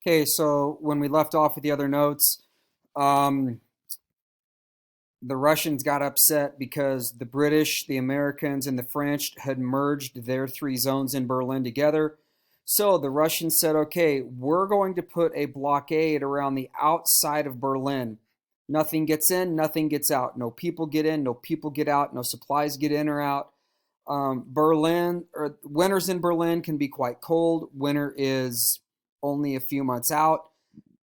Okay, so when we left off with the other notes, um, the Russians got upset because the British, the Americans, and the French had merged their three zones in Berlin together. So the Russians said, okay, we're going to put a blockade around the outside of Berlin. Nothing gets in, nothing gets out. No people get in, no people get out, no supplies get in or out. Berlin, or winters in Berlin can be quite cold. Winter is only a few months out.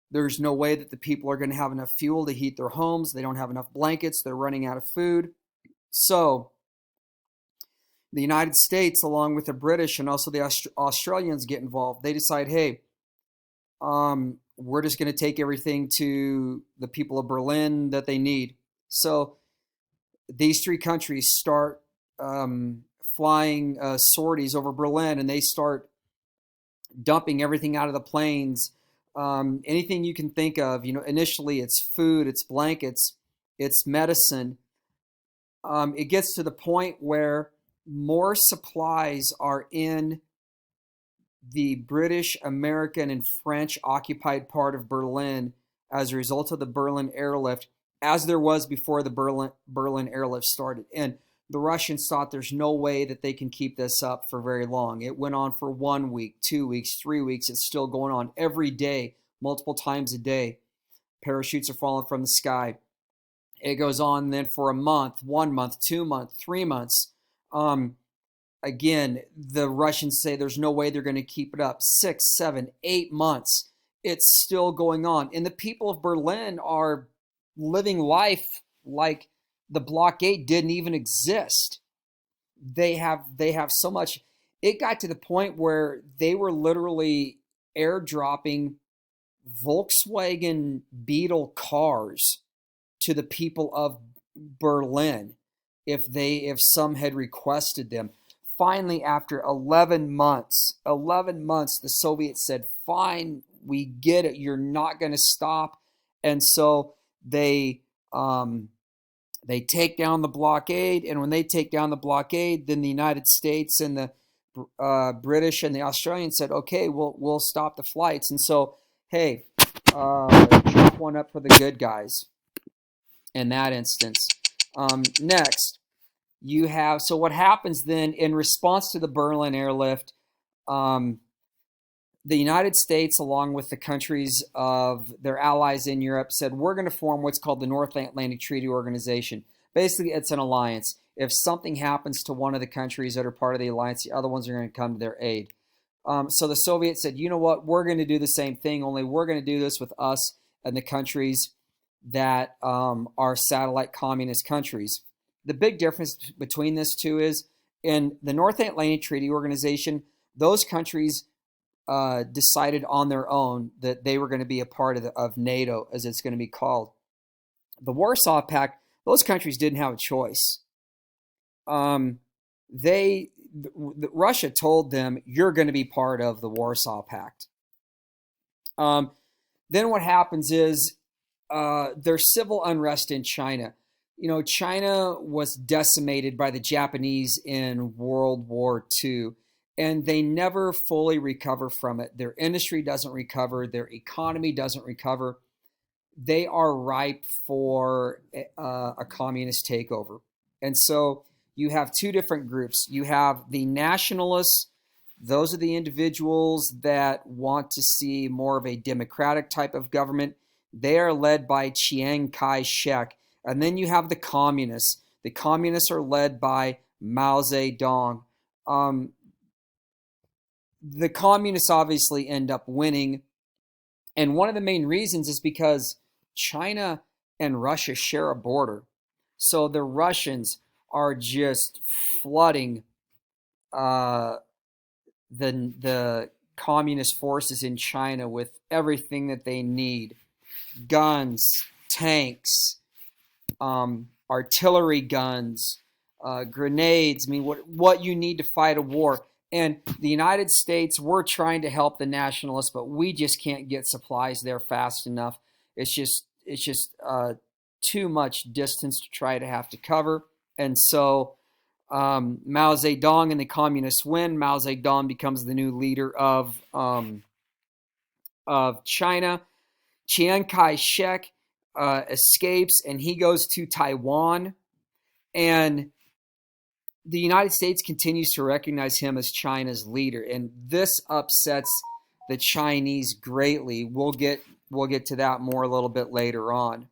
There's no way that the people are going to have enough fuel to heat their homes. They don't have enough blankets. They're running out of food. So the United States, along with the British and also the Australians, get involved. They decide, hey, we're just going to take everything to the people of Berlin that they need. So these three countries start flying sorties over Berlin, and they start dumping everything out of the planes. Anything you can think of. Initially it's food, it's blankets, it's medicine. It gets to the point where more supplies are in the British, American, and French occupied part of Berlin as a result of the Berlin airlift as there was before the Berlin airlift started. And the Russians thought there's no way that they can keep this up for very long. It went on for 1 week, 2 weeks, 3 weeks. It's still going on every day, multiple times a day. Parachutes are falling from the sky. It goes on then for a month, 1 month, 2 months, 3 months. Again, the Russians say there's no way they're going to keep it up. 6, 7, 8 months. It's still going on. And the people of Berlin are living life like the blockade didn't even exist. They have so much. It got to the point where they were literally airdropping Volkswagen Beetle cars to the people of Berlin if some had requested them. Finally, after 11 months, the Soviets said, "Fine, we get it. You're not going to stop." And so they take down the blockade, and when they take down the blockade, then the United States and the British and the Australians said, "Okay, we'll stop the flights." And so, hey, chalk one up for the good guys in that instance. Next, you have so what happens then in response to the Berlin airlift? Um, the United States, along with the countries of their allies in Europe, said we're going to form what's called the North Atlantic Treaty Organization. Basically, it's an alliance. If something happens to one of the countries that are part of the alliance, the other ones are going to come to their aid. So the Soviets said, you know what, we're going to do the same thing, only we're going to do this with us and the countries that are satellite communist countries. The big difference between this two is in the North Atlantic Treaty Organization, those countries decided on their own that they were going to be a part of NATO, as it's going to be called. The Warsaw Pact, those countries didn't have a choice. Um, Russia told them, you're going to be part of the Warsaw Pact. Um, then what happens is there's civil unrest in China. China was decimated by the Japanese in World War II, and they never fully recover from it. Their industry doesn't recover, their economy doesn't recover. They are ripe for a communist takeover. And so you have two different groups. You have the nationalists, those are the individuals that want to see more of a democratic type of government. They are led by Chiang Kai shek. And then you have the communists. The communists are led by Mao Zedong. The communists obviously end up winning. And one of the main reasons is because China and Russia share a border. So the Russians are just flooding uh, the communist forces in China with everything that they need: guns, tanks, artillery guns, grenades. I mean, what you need to fight a war. And the United States, we're trying to help the nationalists, but we just can't get supplies there fast enough. It's just too much distance to try to have to cover. And so Mao Zedong and the communists win. Mao Zedong becomes the new leader of of China. Chiang Kai-shek escapes and he goes to Taiwan. And the United States continues to recognize him as China's leader. And this upsets the Chinese greatly. We'll get to that more a little bit later on.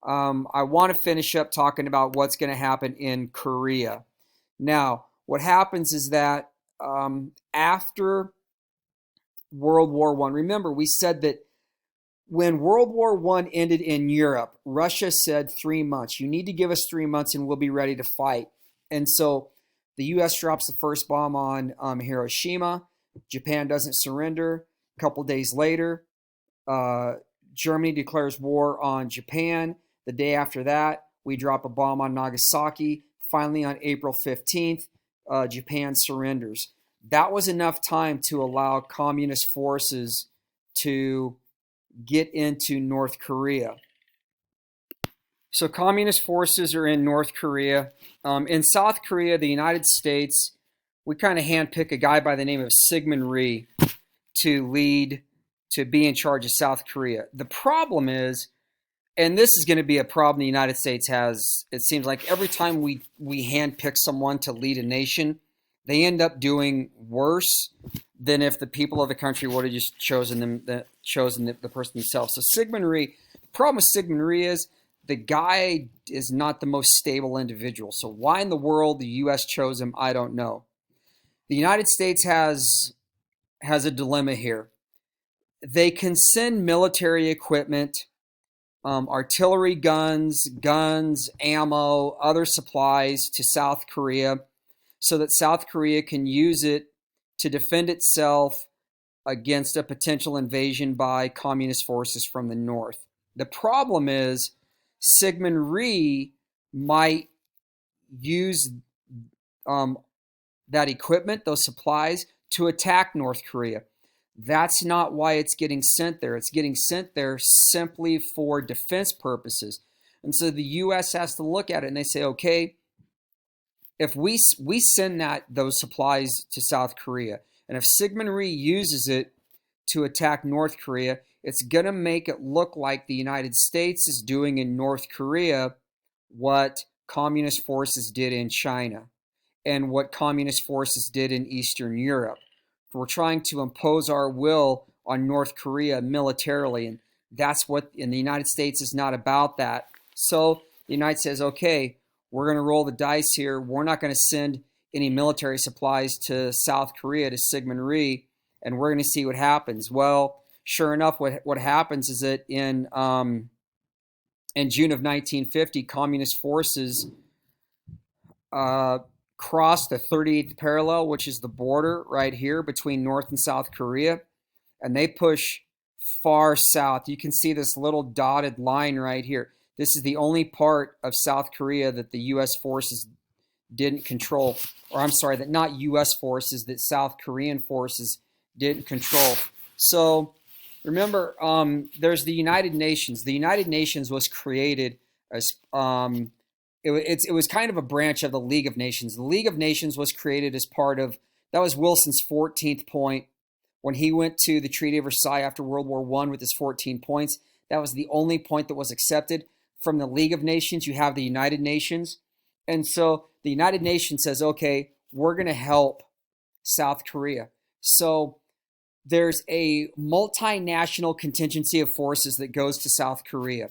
I want to finish up talking about what's going to happen in Korea. Now, what happens is that after World War I, remember we said that when World War I ended in Europe, Russia said 3 months. You need to give us 3 months and we'll be ready to fight. And so the U.S. drops the first bomb on Hiroshima. Japan doesn't surrender. A couple days later, Germany declares war on Japan. The day after that, we drop a bomb on Nagasaki. Finally, on April 15th, Japan surrenders. That was enough time to allow communist forces to get into North Korea. So communist forces are in North Korea. In South Korea, the United States, we kind of handpick a guy by the name of Syngman Rhee to be in charge of South Korea. The problem is, and this is going to be a problem the United States has, it seems like every time we handpick someone to lead a nation, they end up doing worse than if the people of the country would have just chosen the person themselves. So Syngman Rhee, the problem with Syngman Rhee is the guy is not the most stable individual. So why in the world the U.S. chose him, I don't know. The United States has a dilemma here. They can send military equipment, artillery guns, ammo, other supplies to South Korea so that South Korea can use it to defend itself against a potential invasion by communist forces from the north. The problem is Syngman Rhee might use that equipment, those supplies, to attack North Korea. That's not why it's getting sent there. It's getting sent there simply for defense purposes. And so the U.S. has to look at it and they say, okay, if we send those supplies to South Korea, and if Syngman Rhee uses it to attack North Korea, it's going to make it look like the United States is doing in North Korea what communist forces did in China and what communist forces did in Eastern Europe. We're trying to impose our will on North Korea militarily, and and the United States is not about that. So the United States says, okay, we're going to roll the dice here. We're not going to send any military supplies to South Korea, to Syngman Rhee, and we're going to see what happens. Well, sure enough, what happens is that in June of 1950, communist forces crossed the 38th parallel, which is the border right here between North and South Korea, and they push far south. You can see this little dotted line right here. This is the only part of South Korea that the U.S. forces didn't control, or I'm sorry, that not U.S. forces, that South Korean forces didn't control. So remember, there's the United Nations. The United Nations was created as it was kind of a branch of the League of Nations. The League of Nations was created as part of, that was Wilson's 14th point when he went to the Treaty of Versailles after World War I with his 14 points. That was the only point that was accepted. From the League of Nations, you have the United Nations. And so the United Nations says, okay, we're going to help South Korea. So there's a multinational contingency of forces that goes to South Korea.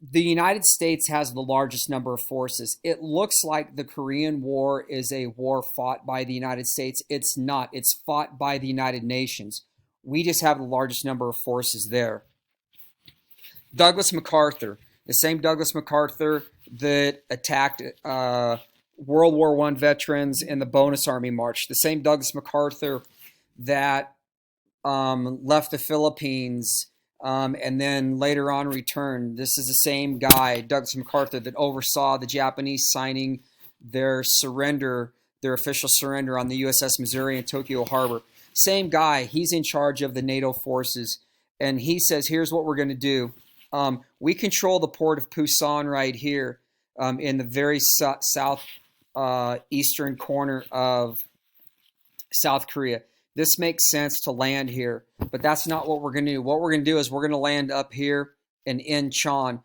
The United States has the largest number of forces. It looks like the Korean War is a war fought by the United States. It's not. It's fought by the United Nations. We just have the largest number of forces there. Douglas MacArthur, the same Douglas MacArthur that attacked World War I veterans in the Bonus Army March, the same Douglas MacArthur that left the Philippines and then later on returned. This is the same guy, Douglas MacArthur, that oversaw the Japanese signing their official surrender on the USS Missouri in Tokyo Harbor. Same guy, he's in charge of the NATO forces, and he says, here's what we're going to do. We control the port of Pusan right here in the very south eastern corner of South Korea. this makes sense to land here, but that's not what we're going to do. What we're going to do is we're going to land up here in Incheon.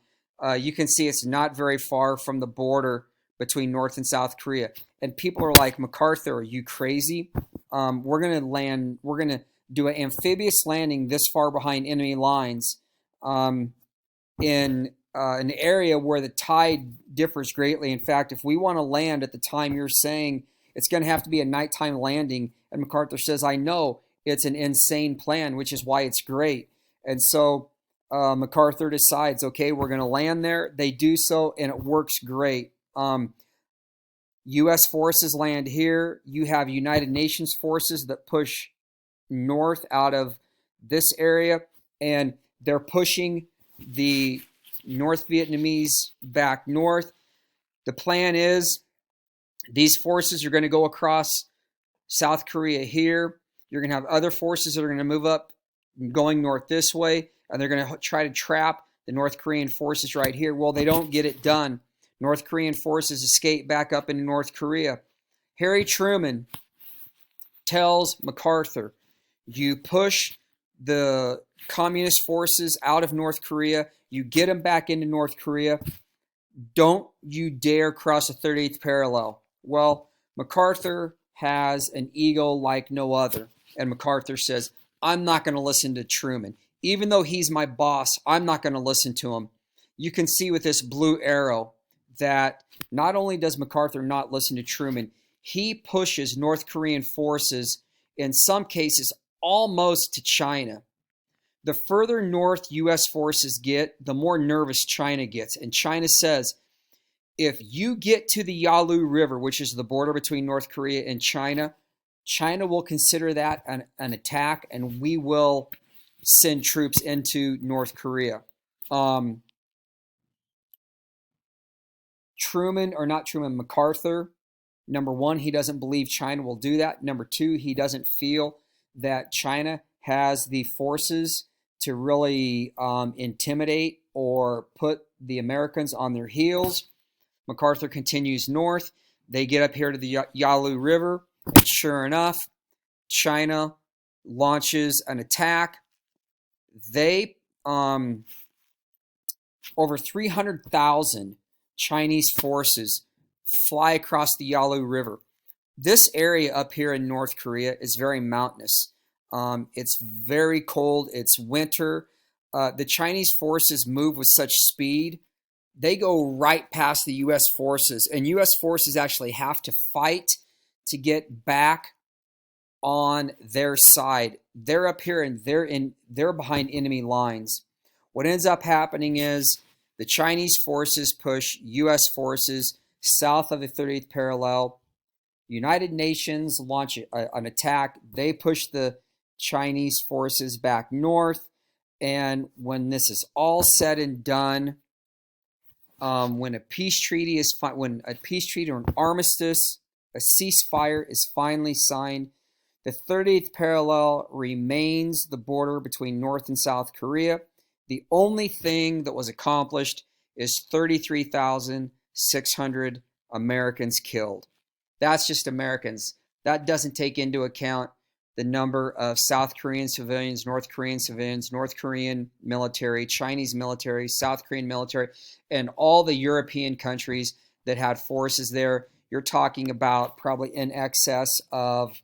You can see it's not very far from the border between North and South Korea. And people are like, MacArthur, are you crazy? We're going to do an amphibious landing this far behind enemy lines in an area where the tide differs greatly. In fact, if we want to land at the time you're saying, it's going to have to be a nighttime landing. And MacArthur says, I know it's an insane plan, which is why it's great. And so MacArthur decides, okay, we're going to land there. They do so, and it works great. U.S. forces land here. You have United Nations forces that push north out of this area, and they're pushing the North Vietnamese back north. The plan is these forces are going to go across South Korea here. You're going to have other forces that are going to move up going north this way, and they're going to try to trap the North Korean forces right here. Well, they don't get it done. North Korean forces escape back up into North Korea. Harry Truman tells MacArthur, you push the communist forces out of North Korea, you get them back into North Korea, don't you dare cross the 38th parallel. Well, MacArthur has an ego like no other. And MacArthur says, I'm not going to listen to Truman. Even though he's my boss, I'm not going to listen to him. You can see with this blue arrow that not only does MacArthur not listen to Truman, he pushes North Korean forces, in some cases, almost to China. The further north U.S. forces get, the more nervous China gets. And China says, if you get to the Yalu River, which is the border between North Korea and China, China will consider that an attack, and we will send troops into North Korea. MacArthur, number one, he doesn't believe China will do that. Number two, he doesn't feel that China has the forces to really intimidate or put the Americans on their heels. MacArthur continues north. They get up here to the Yalu River. And sure enough, China launches an attack. They, over 300,000 Chinese forces fly across the Yalu River. This area up here in North Korea is very mountainous. It's very cold. It's winter. The Chinese forces move with such speed. They go right past the U.S. forces, and U.S. forces actually have to fight to get back on their side. They're up here and they're behind enemy lines. What ends up happening is the Chinese forces push U.S. forces south of the 38th parallel. United Nations launch an attack. They push the Chinese forces back north. And when this is all said and done, when a peace treaty or an armistice, a ceasefire is finally signed, the 38th parallel remains the border between North and South Korea. The only thing that was accomplished is 33,600 Americans killed. That's just Americans. That doesn't take into account the number of South Korean civilians, North Korean civilians, North Korean military, Chinese military, South Korean military, and all the European countries that had forces there. You're talking about probably in excess of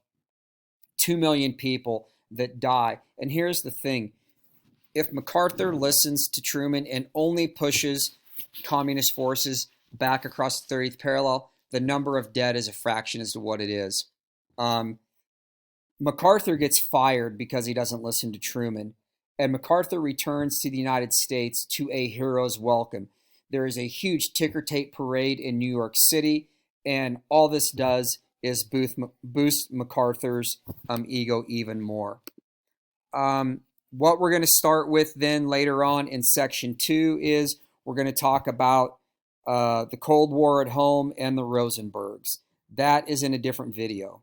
2 million people that die. And here's the thing. If MacArthur listens to Truman and only pushes communist forces back across the 30th parallel, the number of dead is a fraction as to what it is. MacArthur gets fired because he doesn't listen to Truman, and MacArthur returns to the United States to a hero's welcome. There is a huge ticker tape parade in New York City, and all this does is boost MacArthur's ego even more. What we're going to start with then later on in section 2 is we're going to talk about the Cold War at home and the Rosenbergs. That is in a different video.